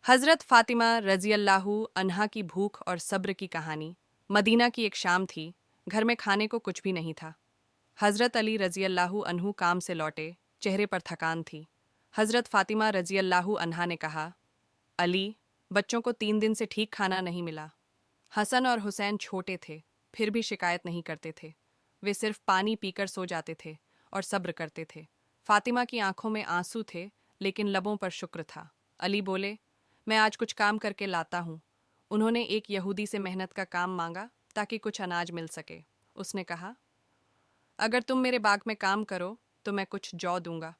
हज़रत फ़ातिमा रज़ी अल्लाहु अन्हा की भूख और सब्र की कहानी। मदीना की एक शाम थी। घर में खाने को कुछ भी नहीं था। हज़रत अली रज़ी अल्लाहु अन्हु काम से लौटे, चेहरे पर थकान थी। हज़रत फ़ातिमा रज़ी अल्लाहु अन्हा ने कहा, अली, बच्चों को 3 दिन से ठीक खाना नहीं मिला। हसन और हुसैन छोटे थे, फिर भी शिकायत नहीं करते थे। वे सिर्फ पानी पीकर सो जाते थे और सब्र करते थे। फ़ातिमा की आंखों में आंसू थे, लेकिन लबों पर शुक्र था। अली बोले, मैं आज कुछ काम करके लाता हूँ। उन्होंने एक यहूदी से मेहनत का काम मांगा ताकि कुछ अनाज मिल सके। उसने कहा, अगर तुम मेरे बाग में काम करो तो मैं कुछ जौ दूंगा।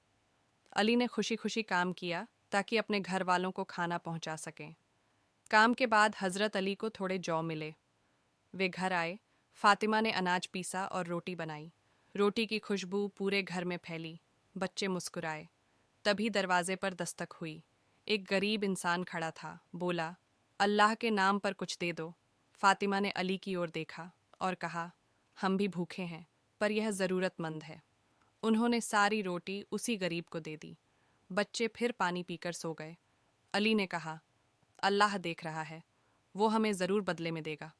अली ने खुशी खुशी काम किया ताकि अपने घर वालों को खाना पहुंचा सकें। काम के बाद हज़रत अली को थोड़े जौ मिले। वे घर आए। फातिमा ने अनाज पीसा और रोटी बनाई। रोटी की खुशबू पूरे घर में फैली। बच्चे मुस्कुराए। तभी दरवाजे पर दस्तक हुई। एक गरीब इंसान खड़ा था। बोला, अल्लाह के नाम पर कुछ दे दो। फातिमा ने अली की ओर देखा और कहा, हम भी भूखे हैं, पर यह ज़रूरतमंद है। उन्होंने सारी रोटी उसी गरीब को दे दी। बच्चे फिर पानी पीकर सो गए। अली ने कहा, अल्लाह देख रहा है, वो हमें ज़रूर बदले में देगा।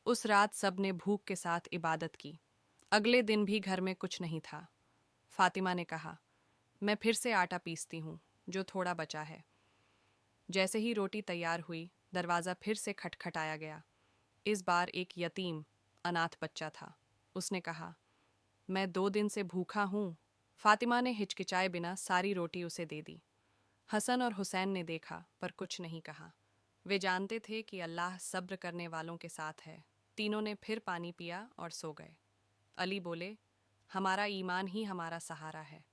उस रात सब ने भूख के साथ इबादत की। अगले दिन भी घर में कुछ नहीं था। फातिमा ने कहा, मैं फिर से आटा पीसती हूँ, जो थोड़ा बचा है। जैसे ही रोटी तैयार हुई, दरवाज़ा फिर से खटखटाया गया। इस बार एक यतीम, अनाथ बच्चा था। उसने कहा, मैं 2 दिन से भूखा हूँ। फातिमा ने हिचकिचाए बिना सारी रोटी उसे दे दी। हसन और हुसैन ने देखा पर कुछ नहीं कहा। वे जानते थे कि अल्लाह सब्र करने वालों के साथ है। तीनों ने फिर पानी पिया और सो गए। अली बोले, हमारा ईमान ही हमारा सहारा है।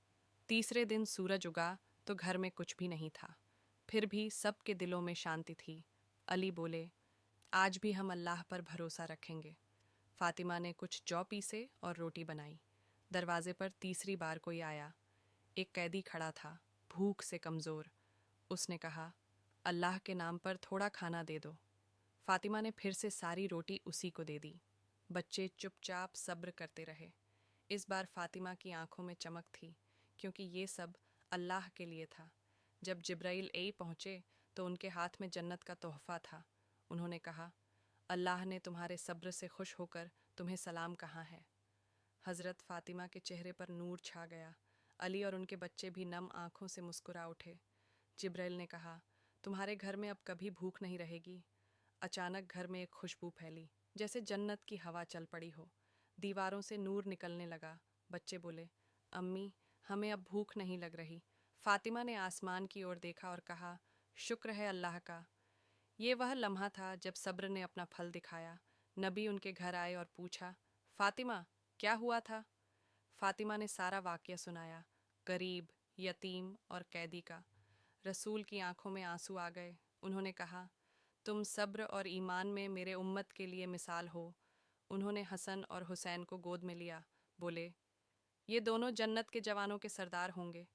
तीसरे दिन सूरज उगा तो घर में कुछ भी नहीं था। फिर भी सबके दिलों में शांति थी। अली बोले, आज भी हम अल्लाह पर भरोसा रखेंगे। फातिमा ने कुछ जौ पीसे और रोटी बनाई। दरवाजे पर तीसरी बार कोई आया। एक कैदी खड़ा था, भूख से कमज़ोर। उसने कहा, अल्लाह के नाम पर थोड़ा खाना दे दो। फातिमा ने फिर से सारी रोटी उसी को दे दी। बच्चे चुपचाप सब्र करते रहे। इस बार फातिमा की आंखों में चमक थी, क्योंकि ये सब अल्लाह के लिए था। जब जिब्राइल पहुँचे तो उनके हाथ में जन्नत का तोहफा था। उन्होंने कहा, अल्लाह ने तुम्हारे सब्र से खुश होकर तुम्हें सलाम कहा है। हज़रत फ़ातिमा के चेहरे पर नूर छा गया। अली और उनके बच्चे भी नम आंखों से मुस्कुरा उठे। जिब्राइल ने कहा, तुम्हारे घर में अब कभी भूख नहीं रहेगी। अचानक घर में एक खुशबू फैली, जैसे जन्नत की हवा चल पड़ी हो। दीवारों से नूर निकलने लगा। बच्चे बोले, अम्मी, हमें अब भूख नहीं लग रही। फातिमा ने आसमान की ओर देखा और कहा, शुक्र है अल्लाह का। ये वह लम्हा था जब सब्र ने अपना फल दिखाया। नबी उनके घर आए और पूछा, फातिमा, क्या हुआ था? फातिमा ने सारा वाक़या सुनाया, गरीब, यतीम और कैदी का। रसूल की आंखों में आंसू आ गए। उन्होंने कहा, तुम सब्र और ईमान में मेरे उम्मत के लिए मिसाल हो। उन्होंने हसन और हुसैन को गोद में लिया। बोले, ये दोनों जन्नत के जवानों के सरदार होंगे।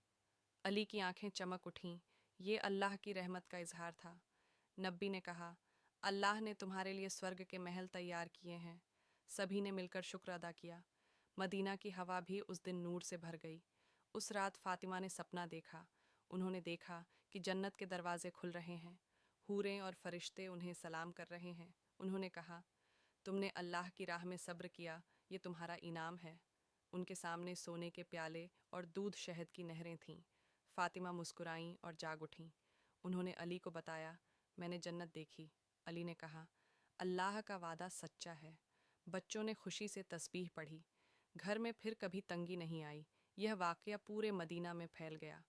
अली की आंखें चमक उठीं। ये अल्लाह की रहमत का इजहार था। नब्बी ने कहा, अल्लाह ने तुम्हारे लिए स्वर्ग के महल तैयार किए हैं। सभी ने मिलकर शुक्र अदा किया। मदीना की हवा भी उस दिन नूर से भर गई। उस रात फातिमा ने सपना देखा। उन्होंने देखा कि जन्नत के दरवाजे खुल रहे हैं। हूरें और फरिश्ते उन्हें सलाम कर रहे हैं। उन्होंने कहा, तुमने अल्लाह की राह में सब्र किया, ये तुम्हारा इनाम है। उनके सामने सोने के प्याले और दूध शहद की नहरें थीं। फातिमा मुस्कुराईं और जाग उठीं। उन्होंने अली को बताया, मैंने जन्नत देखी। अली ने कहा, अल्लाह का वादा सच्चा है। बच्चों ने खुशी से तस्बीह पढ़ी। घर में फिर कभी तंगी नहीं आई। यह वाक़या पूरे मदीना में फैल गया।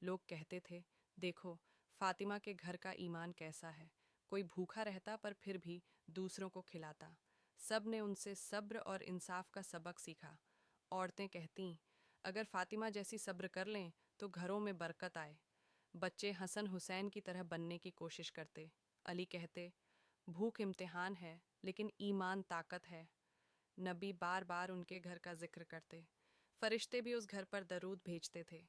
लोग कहते थे, देखो फातिमा के घर का ईमान कैसा है। कोई भूखा रहता पर फिर भी दूसरों को खिलाता। सब ने उनसे सब्र और इंसाफ का सबक सीखा। औरतें कहतीं, अगर फातिमा जैसी सब्र कर लें तो घरों में बरकत आए। बच्चे हसन हुसैन की तरह बनने की कोशिश करते। अली कहते, भूख इम्तिहान है, लेकिन ईमान ताकत है। नबी बार बार उनके घर का जिक्र करते। फरिश्ते भी उस घर पर दरूद भेजते थे।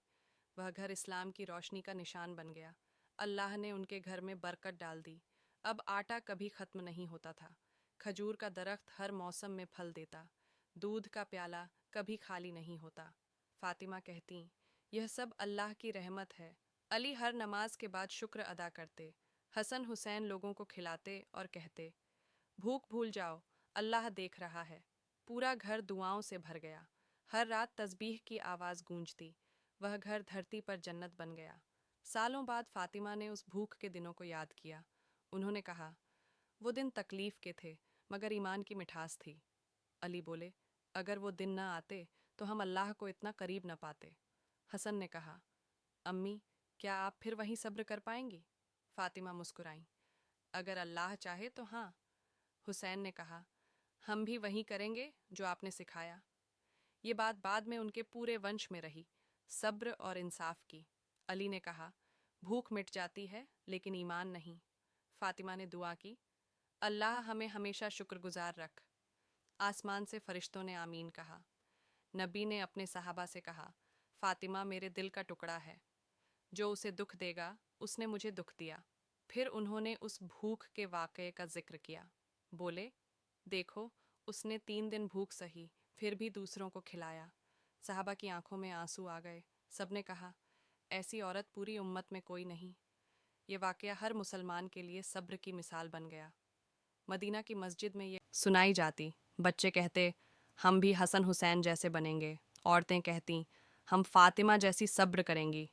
वह घर इस्लाम की रोशनी का निशान बन गया। अल्लाह ने उनके घर में बरकत डाल दी। अब आटा कभी ख़त्म नहीं होता था। खजूर का दरख्त हर मौसम में फल देता। दूध का प्याला कभी खाली नहीं होता। फातिमा कहती, यह सब अल्लाह की रहमत है। अली हर नमाज के बाद शुक्र अदा करते। हसन हुसैन लोगों को खिलाते और कहते, भूख भूल जाओ, अल्लाह देख रहा है। पूरा घर दुआओं से भर गया। हर रात तस्बीह की आवाज़ गूंजती। वह घर धरती पर जन्नत बन गया। सालों बाद फातिमा ने उस भूख के दिनों को याद किया। उन्होंने कहा, वो दिन तकलीफ के थे, मगर ईमान की मिठास थी। अली बोले, अगर वो दिन न आते तो हम अल्लाह को इतना करीब न पाते। हसन ने कहा, अम्मी, क्या आप फिर वहीं सब्र कर पाएंगी? फातिमा मुस्कुराईं, अगर अल्लाह चाहे तो हाँ। हुसैन ने कहा, हम भी वही करेंगे जो आपने सिखाया। ये बात बाद में उनके पूरे वंश में रही, सब्र और इंसाफ की। अली ने कहा, भूख मिट जाती है लेकिन ईमान नहीं। फातिमा ने दुआ की, अल्लाह हमें हमेशा शुक्रगुजार रख। आसमान से फरिश्तों ने आमीन कहा। नबी ने अपने सहाबा से कहा, फातिमा मेरे दिल का टुकड़ा है, जो उसे दुख देगा उसने मुझे दुख दिया। फिर उन्होंने उस भूख के वाक़ये का जिक्र किया। बोले, देखो, उसने 3 दिन भूख सही, फिर भी दूसरों को खिलाया। साहबा की आंखों में आंसू आ गए। सबने कहा, ऐसी औरत पूरी उम्मत में कोई नहीं। ये वाक़या हर मुसलमान के लिए सब्र की मिसाल बन गया। मदीना की मस्जिद में ये सुनाई जाती। बच्चे कहते, हम भी हसन हुसैन जैसे बनेंगे। औरतें कहती, हम फातिमा जैसी सब्र करेंगी।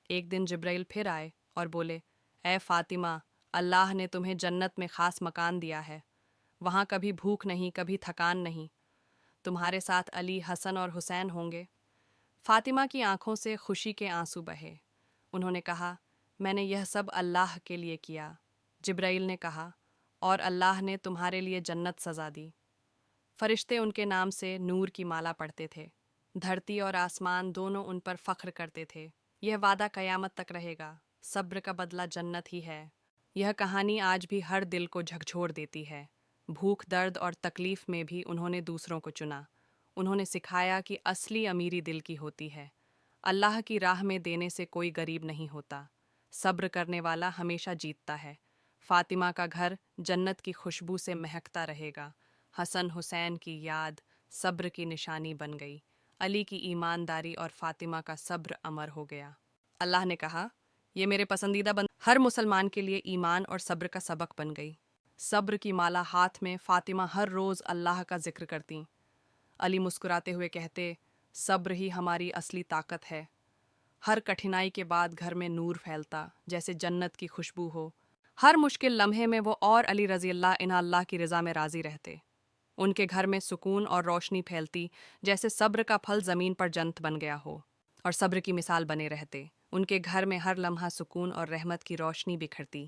एक दिन जिब्राइल फिर आए और बोले, ऐ फातिमा, अल्लाह ने तुम्हें जन्नत में ख़ास मकान दिया है। वहाँ कभी भूख नहीं, कभी थकान नहीं। तुम्हारे साथ अली, हसन और हुसैन होंगे। फातिमा की आंखों से खुशी के आंसू बहे। उन्होंने कहा, मैंने यह सब अल्लाह के लिए किया। जिब्राइल ने कहा, और अल्लाह ने तुम्हारे लिए जन्नत सजा दी। फरिश्ते उनके नाम से नूर की माला पढ़ते थे। धरती और आसमान दोनों उन पर फख्र करते थे। यह वादा कयामत तक रहेगा, सब्र का बदला जन्नत ही है। यह कहानी आज भी हर दिल को झकझोर देती है। भूख, दर्द और तकलीफ में भी उन्होंने दूसरों को चुना। उन्होंने सिखाया कि असली अमीरी दिल की होती है। अल्लाह की राह में देने से कोई गरीब नहीं होता। सब्र करने वाला हमेशा जीतता है। फातिमा का घर जन्नत की खुशबू से महकता रहेगा। हसन हुसैन की याद सब्र की निशानी बन गई। अली की ईमानदारी और फातिमा का सब्र अमर हो गया। अल्लाह ने कहा, ये मेरे पसंदीदा बंद हर मुसलमान के लिए ईमान और सब्र का सबक बन गई। सब्र की माला हाथ में फातिमा हर रोज़ अल्लाह का जिक्र करती। अली मुस्कुराते हुए कहते, सब्र ही हमारी असली ताकत है। हर कठिनाई के बाद घर में नूर फैलता, जैसे जन्नत की खुशबू हो। हर मुश्किल लम्हे में वो और अली रज़ी अल्लाह इन्हा अल्लाह की रज़ा में राज़ी रहते। उनके घर में सुकून और रोशनी फैलती, जैसे सब्र का फल ज़मीन पर जन्नत बन गया हो और सब्र की मिसाल बने रहते। उनके घर में हर लम्हा सुकून और रहमत की रोशनी बिखरती।